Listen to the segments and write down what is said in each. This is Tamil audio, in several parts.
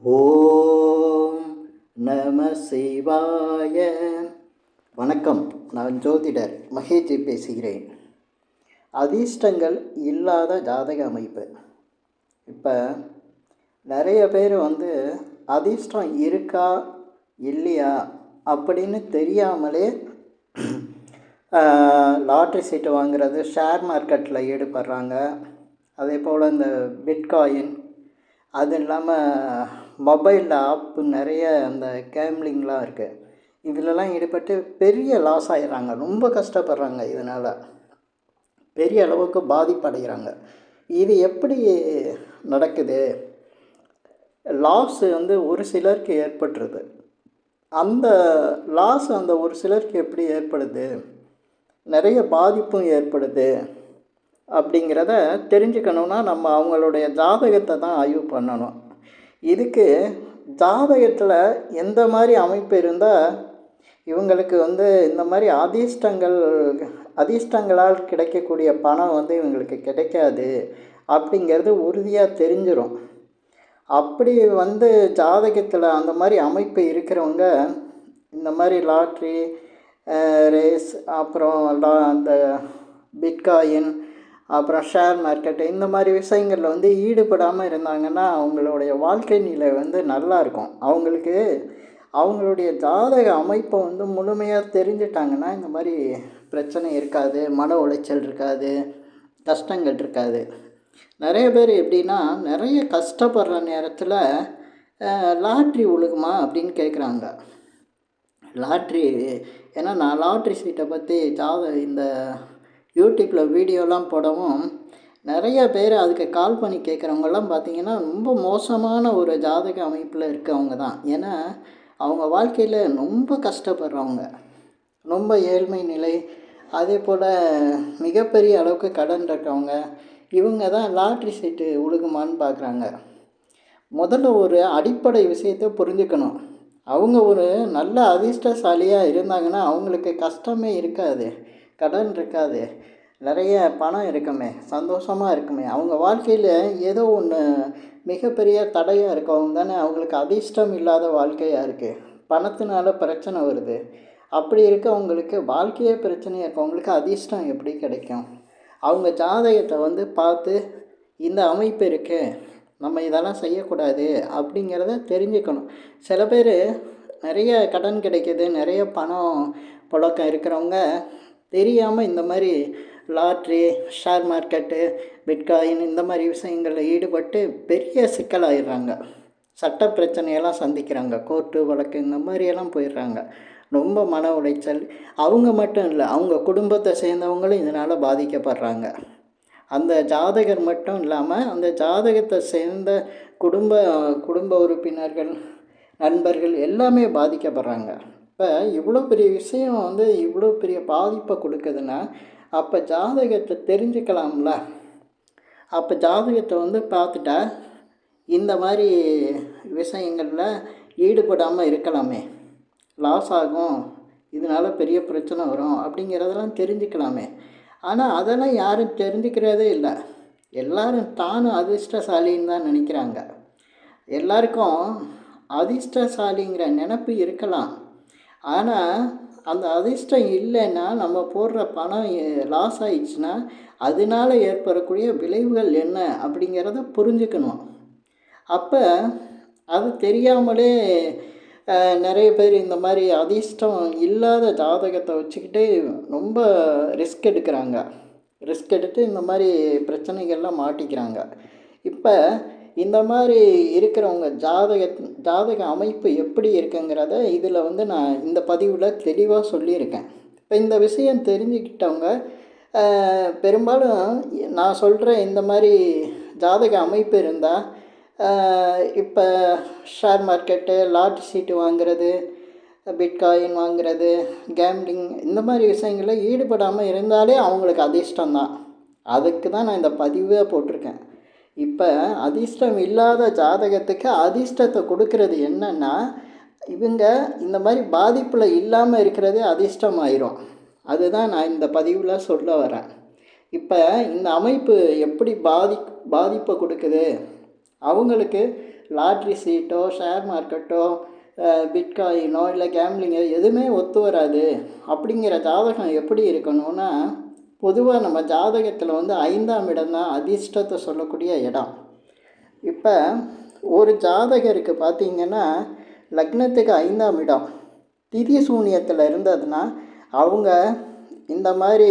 ஓம் நம சிவாய. வணக்கம். நான் ஜோதிடர் மகேஜி பேசுகிறேன். அதிர்ஷ்டங்கள் இல்லாத ஜாதக அமைப்பு. இப்போ நிறைய பேர் அதிர்ஷ்டம் இருக்கா இல்லையா அப்படின்னு தெரியாமலே லாட்ரி சீட்டு வாங்குறது, ஷேர் மார்க்கெட்டில் ஈடுபடுறாங்க. அதே போல் இந்த பிட்காயின், அது இல்லாமல் மொபைலில் ஆப்பு நிறைய அந்த கேம்லிங்லாம் இருக்குது. இதிலலாம் ஈடுபட்டு பெரிய லாஸ் ஆகிடுறாங்க, ரொம்ப கஷ்டப்படுறாங்க. இதனால் பெரிய அளவுக்கு பாதிப்படைகிறாங்க. இது எப்படி நடக்குது? லாஸ் ஒரு சிலருக்கு ஏற்பட்டுருது. அந்த லாஸ் ஒரு சிலருக்கு எப்படி ஏற்படுது, நிறைய பாதிப்பும் ஏற்படுது அப்படிங்கிறத தெரிஞ்சுக்கணுன்னா நம்ம அவங்களுடைய ஜாதகத்தை தான் ஆய்வு பண்ணணும். இதுக்கு ஜாதகத்தில் எந்த மாதிரி அமைப்பு இருந்தால் இவங்களுக்கு இந்த மாதிரி அதிர்ஷ்டங்களால் கிடைக்கக்கூடிய பணம் இவங்களுக்கு கிடைக்காது அப்படிங்கிறது உறுதியாக தெரிஞ்சிடும். அப்படி ஜாதகத்தில் அந்த மாதிரி அமைப்பு இருக்கிறவங்க இந்த மாதிரி லாட்ரி ரேஸ், அப்புறம் அந்த பிட்காயின், அப்புறம் ஷேர் மார்க்கெட்டு, இந்த மாதிரி விஷயங்களில் ஈடுபடாமல் இருந்தாங்கன்னா அவங்களுடைய வாழ்க்கை நிலை நல்லாயிருக்கும். அவங்களுக்கு அவங்களுடைய ஜாதக அமைப்பை முழுமையாக தெரிஞ்சிட்டாங்கன்னா இந்த மாதிரி பிரச்சனை இருக்காது, மன உளைச்சல் இருக்காது, கஷ்டங்கள் இருக்காது. நிறைய பேர் எப்படின்னா, நிறைய கஷ்டப்படுற நேரத்தில் லாட்ரி விழுகுமா அப்படின்னு கேட்குறாங்க. லாட்ரி, ஏன்னா நான் லாட்ரி சீட்டை பற்றி இந்த யூடியூப்பில் வீடியோலாம் போடவும் நிறைய பேர் அதுக்கு கால் பண்ணி கேட்குறவங்கெல்லாம் பார்த்திங்கன்னா ரொம்ப மோசமான ஒரு ஜாதக அமைப்பில் இருக்கவங்க தான். ஏன்னா அவங்க வாழ்க்கையில் ரொம்ப கஷ்டப்படுறவங்க, ரொம்ப ஏழ்மை நிலை, அதே போல் மிகப்பெரிய அளவுக்கு கடன் இருக்கவங்க, இவங்க தான் லாட்ரி சீட்டு உழுகுமான்னு பார்க்குறாங்க. முதல்ல ஒரு அடிப்படை விஷயத்தை புரிஞ்சுக்கணும். அவங்க ஒரு நல்ல அதிர்ஷ்டசாலியாக இருந்தாங்கன்னா அவங்களுக்கு கஷ்டமே இருக்காது, கடன் இருக்காது, நிறைய பணம் இருக்குமே, சந்தோஷமாக இருக்குமே. அவங்க வாழ்க்கையில் ஏதோ ஒன்று மிகப்பெரிய தடையாக இருக்கவங்க தானே அவங்களுக்கு அதிர்ஷ்டம் இல்லாத வாழ்க்கையாக இருக்குது. பணத்தினால பிரச்சனை வருது. அப்படி இருக்கவங்களுக்கு வாழ்க்கையே பிரச்சனையாக இருக்கவங்களுக்கு அதிர்ஷ்டம் எப்படி கிடைக்கும்? அவங்க ஜாதகத்தை பார்த்து இந்த அமைப்பு இருக்குது, நம்ம இதெல்லாம் செய்யக்கூடாது அப்படிங்கிறத தெரிஞ்சுக்கணும். சில பேர் நிறைய கடன் கிடைக்கிது, நிறைய பணம் புழக்கம் இருக்கிறவங்க தெரியாமல் இந்த மாதிரி லாட்ரி, ஷேர் மார்க்கெட்டு, பிட்காயின், இந்த மாதிரி விஷயங்களில் ஈடுபட்டு பெரிய சிக்கலாகிடுறாங்க. சட்ட பிரச்சனையெல்லாம் சந்திக்கிறாங்க, கோர்ட்டு வழக்கு இந்த மாதிரியெல்லாம் போயிடுறாங்க. ரொம்ப மன உளைச்சல். அவங்க மட்டும் இல்லை, அவங்க குடும்பத்தை சேர்ந்தவங்களும் இதனால் பாதிக்கப்படுறாங்க. அந்த ஜாதகர் மட்டும் இல்லாமல் அந்த ஜாதகத்தை சேர்ந்த குடும்ப உறுப்பினர்கள், நண்பர்கள் எல்லாமே பாதிக்கப்படுறாங்க. இப்போ இவ்வளோ பெரிய விஷயம் இவ்வளோ பெரிய பாதிப்பை கொடுக்குதுன்னா அப்போ ஜாதகத்தை தெரிஞ்சுக்கலாம்ல. அப்போ ஜாதகத்தை பார்த்துட்டா இந்த மாதிரி விஷயங்களில் ஈடுபடாமல் இருக்கலாமே. லாஸ் ஆகும், இதனால் பெரிய பிரச்சனை வரும் அப்படிங்கிறதெல்லாம் தெரிஞ்சுக்கலாமே. ஆனால் அதெல்லாம் யாரும் தெரிஞ்சுக்கிறதே இல்லை. எல்லோரும் தானும் அதிர்ஷ்டசாலின்னு தான் நினைக்கிறாங்க. எல்லாருக்கும் அதிர்ஷ்டசாலிங்கிற நினப்பு இருக்கலாம். ஆனால் அந்த அதிர்ஷ்டம் இல்லைன்னா நம்ம போடுற பணம் லாஸ் ஆயிடுச்சுன்னா அதனால் ஏற்படக்கூடிய விளைவுகள் என்ன அப்படிங்கிறத புரிஞ்சுக்கணும். அப்போ அது தெரியாமலே நிறைய பேர் இந்த மாதிரி அதிர்ஷ்டம் இல்லாத ஜாதகத்தை வச்சுக்கிட்டு ரொம்ப ரிஸ்க் எடுக்கிறாங்க. ரிஸ்க் எடுத்து இந்த மாதிரி பிரச்சனைகள்லாம் மாட்டிக்கிறாங்க. இப்போ இந்த மாதிரி இருக்கிறவங்க ஜாதக அமைப்பு எப்படி இருக்குங்கிறத இதில் நான் இந்த பதிவில் தெளிவாக சொல்லியிருக்கேன். இப்போ இந்த விஷயம் தெரிஞ்சுக்கிட்டவங்க பெரும்பாலும் நான் சொல்கிற இந்த மாதிரி ஜாதக அமைப்பு இருந்தால் இப்போ ஷேர் மார்க்கெட்டு, லாட்ரி சீட்டு வாங்குறது, பிட்காயின் வாங்குறது, கேம்லிங், இந்த மாதிரி விஷயங்களில் ஈடுபடாமல் இருந்தாலே அவங்களுக்கு அதிர்ஷ்டம்தான். அதுக்கு தான் நான் இந்த பதிவே போட்டிருக்கேன். இப்போ அதிர்ஷ்டம் இல்லாத ஜாதகத்துக்கு அதிர்ஷ்டத்தை கொடுக்கறது என்னென்னா, இவங்க இந்த மாதிரி பாதிப்பில் இல்லாமல் இருக்கிறதே அதிர்ஷ்டமாயிரும். அதுதான் நான் இந்த பதிவில் சொல்ல வரேன். இப்போ இந்த அமைப்பு எப்படி பாதிப்பை கொடுக்குது? அவங்களுக்கு லாட்ரி சீட்டோ ஷேர் மார்க்கெட்டோ பிட்காயினோ இல்லை கேம்லிங்கோ எதுவுமே ஒத்து வராது. அப்படிங்கிற ஜாதகம் எப்படி இருக்கணும்னா, பொதுவாக நம்ம ஜாதகத்தில் வந்து 5ஆம் இடம் தான் அதிர்ஷ்டத்தை சொல்லக்கூடிய இடம். இப்போ ஒரு ஜாதகருக்கு பார்த்திங்கன்னா லக்னத்துக்கு 5ஆம் இடம் திதி சூனியத்தில் இருந்ததுன்னா அவங்க இந்த மாதிரி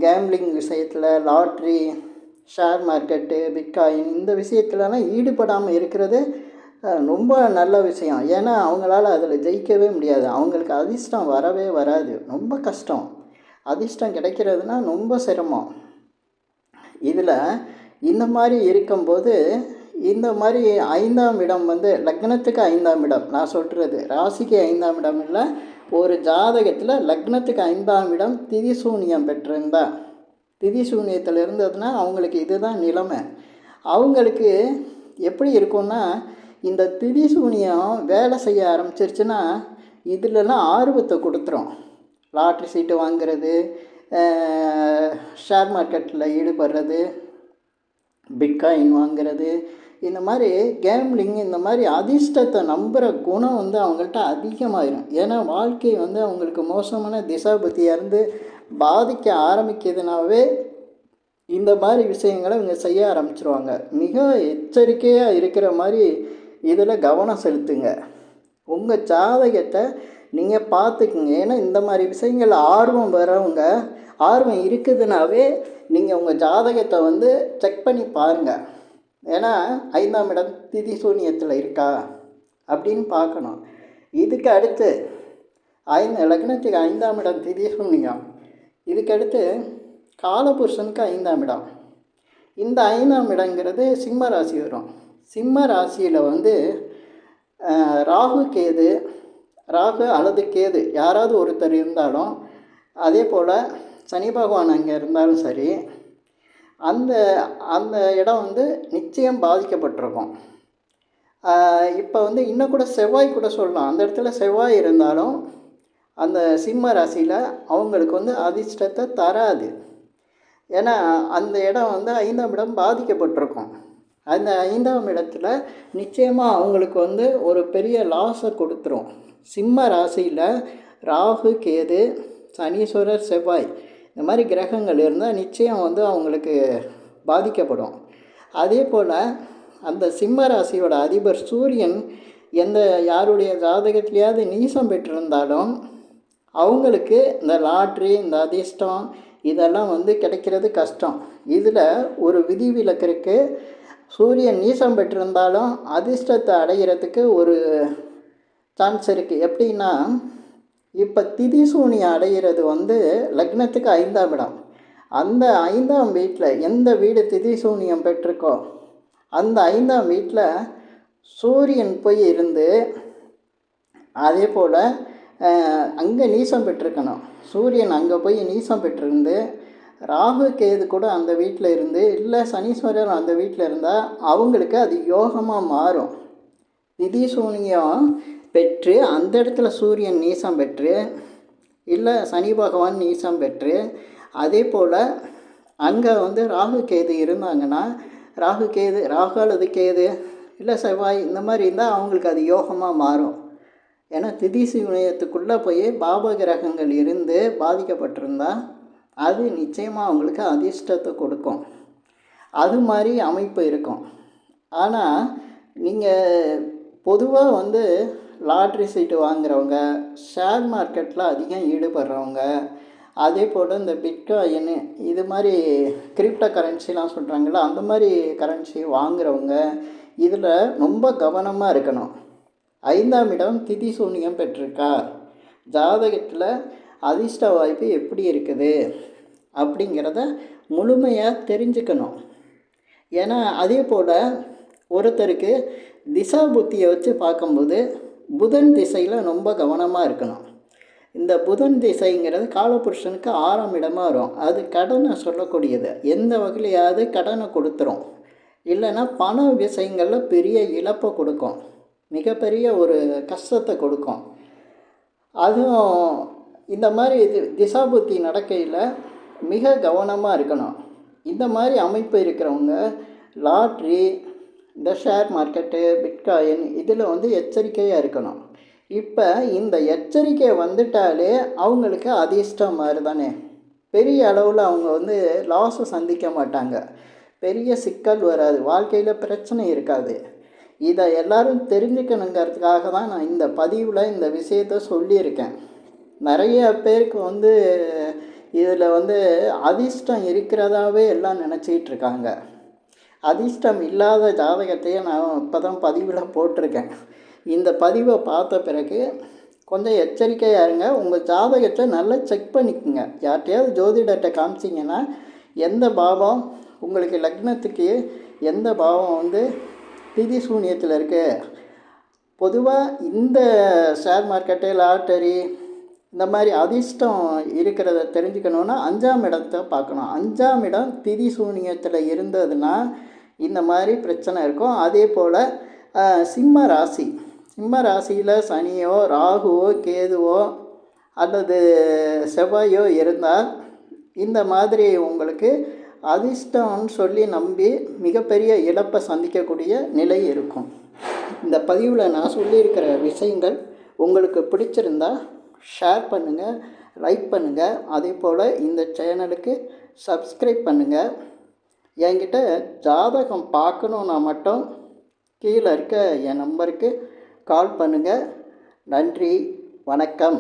கேம்லிங் விஷயத்தில், லாட்ரி, ஷேர் மார்க்கெட்டு, பிட்காயின் இந்த விஷயத்துலலாம் ஈடுபடாமல் இருக்கிறது ரொம்ப நல்ல விஷயம். ஏன்னா அவங்களால அதில் ஜெயிக்கவே முடியாது. அவங்களுக்கு அதிர்ஷ்டம் வரவே வராது. ரொம்ப கஷ்டம். அதிர்ஷ்டம் கிடைக்கிறதுனா ரொம்ப சிரமம். இதில் இந்த மாதிரி இருக்கும்போது இந்த மாதிரி 5ஆம் இடம் வந்து லக்னத்துக்கு 5ஆம் இடம் நான் சொல்கிறது, ராசிக்கு 5ஆம் இடம் இல்லை, ஒரு ஜாதகத்தில் லக்னத்துக்கு 5ஆம் இடம் திதி சூனியம் பெற்றிருந்தா, திதி சூனியத்தில் இருந்ததுன்னா அவங்களுக்கு இதுதான் நிலைமை. அவங்களுக்கு எப்படி இருக்கும்னா, இந்த திதி சூனியம் வேலை செய்ய ஆரம்பிச்சிருச்சுன்னா இதிலெல்லாம் ஆர்வத்தை கொடுத்துரும். லாட்ரி சீட்டு வாங்கிறது, ஷேர் மார்க்கெட்டில் ஈடுபடுறது, பிட்காயின் வாங்கிறது, இந்த மாதிரி கேம்லிங், இந்த மாதிரி அதிர்ஷ்டத்தை நம்புகிற குணம் வந்து அவங்கள்ட்ட அதிகமாகிடும். ஏன்னா வாழ்க்கை வந்து அவங்களுக்கு மோசமான திசாபுத்தியாக இருந்து பாதிக்க ஆரம்பிக்கிறதுனாவே இந்த மாதிரி விஷயங்களை இவங்க செய்ய ஆரம்பிச்சிருவாங்க. மிக எச்சரிக்கையாக இருக்கிற மாதிரி இதில் கவனம் செலுத்துங்க. உங்கள் ஜாதகத்தை நீங்கள் பார்த்துக்குங்க. ஏன்னா இந்த மாதிரி விஷயங்கள் ஆர்வம் வரவங்க, ஆர்வம் இருக்குதுனாவே நீங்கள் உங்கள் ஜாதகத்தை வந்து செக் பண்ணி பாருங்கள். ஏன்னா 5ஆம் இடம் திதி சூனியத்தில் இருக்கா அப்படின்னு பார்க்கணும். இதுக்கு அடுத்து லக்னத்துக்கு 5ஆம் இடம் திதி சூனியம். இதுக்கடுத்து காலபுருஷனுக்கு 5ஆம் இடம். இந்த 5ஆம் இடங்கிறது சிம்ம ராசி வரும். சிம்ம ராசியில் வந்து ராகு கேது, ராகு அல்லது கேது யாராவது ஒருத்தர் இருந்தாலும், அதே போல் சனி பகவான் அங்கே இருந்தாலும் சரி, அந்த அந்த இடம் வந்து நிச்சயம் பாதிக்கப்பட்டிருக்கும். இப்போ வந்து இன்னும் கூட செவ்வாய் கூட சொல்லலாம். அந்த இடத்துல செவ்வாய் இருந்தாலும் அந்த சிம்ம ராசியில் அவங்களுக்கு வந்து அதிர்ஷ்டத்தை தராது. ஏன்னா அந்த இடம் வந்து 5ஆம் இடம் பாதிக்கப்பட்டிருக்கும். அந்த 5ஆம் இடத்துல நிச்சயமாக அவங்களுக்கு வந்து ஒரு பெரிய லாஸை கொடுத்துரும். சிம்ம ராசியில் ராகு கேது சனீஸ்வரர் செவ்வாய் இந்த மாதிரி கிரகங்கள் இருந்தால் நிச்சயம் வந்து அவங்களுக்கு பாதிக்கப்படும். அதே போல் அந்த சிம்ம ராசியோட அதிபர் சூரியன் யாருடைய ஜாதகத்திலேயாவது நீசம் பெற்றிருந்தாலும் அவங்களுக்கு இந்த லாட்ரி, இந்த அதிர்ஷ்டம் இதெல்லாம் வந்து கிடைக்கிறது கஷ்டம். இதில் ஒரு விதிவிலக்கு இருக்குது. சூரியன் நீசம் பெற்றிருந்தாலும் அதிர்ஷ்டத்தை அடைகிறதுக்கு ஒரு சான்ஸ் இருக்குது. எப்படின்னா, இப்போ திதி சூனியம் அடைகிறது வந்து லக்னத்துக்கு 5ஆம் இடம். அந்த 5ஆம் வீட்டில் எந்த வீடு திதி சூனியம் பெற்றிருக்கோ அந்த 5ஆம் வீட்டில் சூரியன் போய் இருந்து, அதே போல் அங்கே நீசம் பெற்றிருக்கணும். சூரியன் அங்கே போய் நீசம் பெற்றிருந்து ராகு கேது கூட அந்த வீட்டில் இருந்து, இல்லை சனீஸ்வரர் அந்த வீட்டில் இருந்தால் அவங்களுக்கு அது யோகமாக மாறும். திதி சூனியம் பெற்று அந்த இடத்துல சூரியன் நீசம் பெற்று, இல்லை சனி பகவான் நீசம் பெற்று, அதே போல் அங்கே வந்து ராகு கேது இருந்தாங்கன்னா, ராகு அல்லது கேது இல்லை செவ்வாய் இந்த மாதிரி இருந்தால் அவங்களுக்கு அது யோகமாக மாறும். ஏன்னா திதி சூனியத்துக்குள்ளே போய் பாப கிரகங்கள் இருந்து பாதிக்கப்பட்டிருந்தால் அது நிச்சயமாக அவங்களுக்கு அதிர்ஷ்டத்தை கொடுக்கும். அது மாதிரி அமைப்பு இருக்கும். ஆனால் நீங்கள் பொதுவாக வந்து லாட்ரி சீட்டு வாங்குறவங்க, ஷேர் மார்க்கெட்டில் அதிகம் ஈடுபடுறவங்க, அதே போல் இந்த பிட்காயின் இது மாதிரி கிரிப்டோ கரன்சிலாம் சொல்கிறாங்களா, அந்த மாதிரி கரன்சி வாங்குறவங்க இதில் ரொம்ப கவனமாக இருக்கணும். 5ஆம் இடம் திதி சூனியம் பெற்றிருக்கா, ஜாதகத்தில் அதிர்ஷ்ட வாய்ப்பு எப்படி இருக்குது அப்படிங்கிறத முழுமையாக தெரிஞ்சுக்கணும். ஏன்னா அதே போல் ஒருத்தருக்கு திசா புத்தியை வச்சு பார்க்கும்போது புதன் திசையில் ரொம்ப கவனமாக இருக்கணும். இந்த புதன் திசைங்கிறது காலபுருஷனுக்கு 6ஆம் இடமாக வரும். அது கடனை சொல்லக்கூடியது. எந்த வகையிலையாவது கடனை கொடுத்துரும், இல்லைன்னா பண விஷயங்களில் பெரிய இழப்பை கொடுக்கும், மிகப்பெரிய ஒரு கஷ்டத்தை கொடுக்கும். அதுவும் இந்த மாதிரி திசாபுத்தி நடக்கையில் மிக கவனமாக இருக்கணும். இந்த மாதிரி அமைப்பு இருக்கிறவங்க லாட்ரி, இந்த ஷேர் மார்க்கெட்டு, பிட்காயின் இதில் வந்து எச்சரிக்கையாக இருக்கணும். இப்போ இந்த எச்சரிக்கை வந்துட்டாலே அவங்களுக்கு அதிர்ஷ்டம் மாதிரி தானே. பெரிய அளவில் அவங்க வந்து லாஸை சந்திக்க மாட்டாங்க, பெரிய சிக்கல் வராது, வாழ்க்கையில் பிரச்சனை இருக்காது. இதை எல்லோரும் தெரிஞ்சுக்கணுங்கிறதுக்காக தான் நான் இந்த பதிவில் இந்த விஷயத்த சொல்லியிருக்கேன். நிறைய பேருக்கு வந்து இதில் வந்து அதிர்ஷ்டம் இருக்கிறதாவே எல்லாம் நினச்சிக்கிட்டு இருக்காங்க. அதிர்ஷ்டம் இல்லாத ஜாதகத்தையே நான் இப்போ தான் பதிவில் போட்டிருக்கேன். இந்த பதிவை பார்த்த பிறகு கொஞ்சம் எச்சரிக்கையாக இருங்க. உங்கள் ஜாதகத்தை நல்லா செக் பண்ணிக்கோங்க. யார்கிட்டையாவது ஜோதிடத்தை காமிச்சிங்கன்னா எந்த பாவம் உங்களுக்கு லக்னத்துக்கு எந்த பாவம் வந்து திதி சூன்யத்தில் இருக்குது. பொதுவாக இந்த ஷேர் மார்க்கெட்டு, லாட்டரி இந்த மாதிரி அதிர்ஷ்டம் இருக்கிறத தெரிஞ்சுக்கணுன்னா 5ஆம் இடத்தை பார்க்கணும். 5ஆம் இடம் திதி சூன்யத்தில் இருந்ததுன்னா இந்த மாதிரி பிரச்சனை இருக்கும். அதே போல் சிம்ம ராசி, சிம்ம ராசியில் சனியோ, ராகுவோ, கேதுவோ அல்லது செவ்வாயோ இருந்தால் இந்த மாதிரி உங்களுக்கு அதிர்ஷ்டம்னு சொல்லி நம்பி மிகப்பெரிய இழப்பை சந்திக்கக்கூடிய நிலை இருக்கும். இந்த பதிவில் நான் சொல்லியிருக்கிற விஷயங்கள் உங்களுக்கு பிடிச்சிருந்தா ஷேர் பண்ணுங்கள், லைக் பண்ணுங்கள். அதே போல் இந்த சேனலுக்கு சப்ஸ்கிரைப் பண்ணுங்கள். என்கிட்ட ஜாதகம் பார்க்கணுன்னா மட்டும் கீழே இருக்க என் நம்பருக்கு கால் பண்ணுங்கள். நன்றி, வணக்கம்.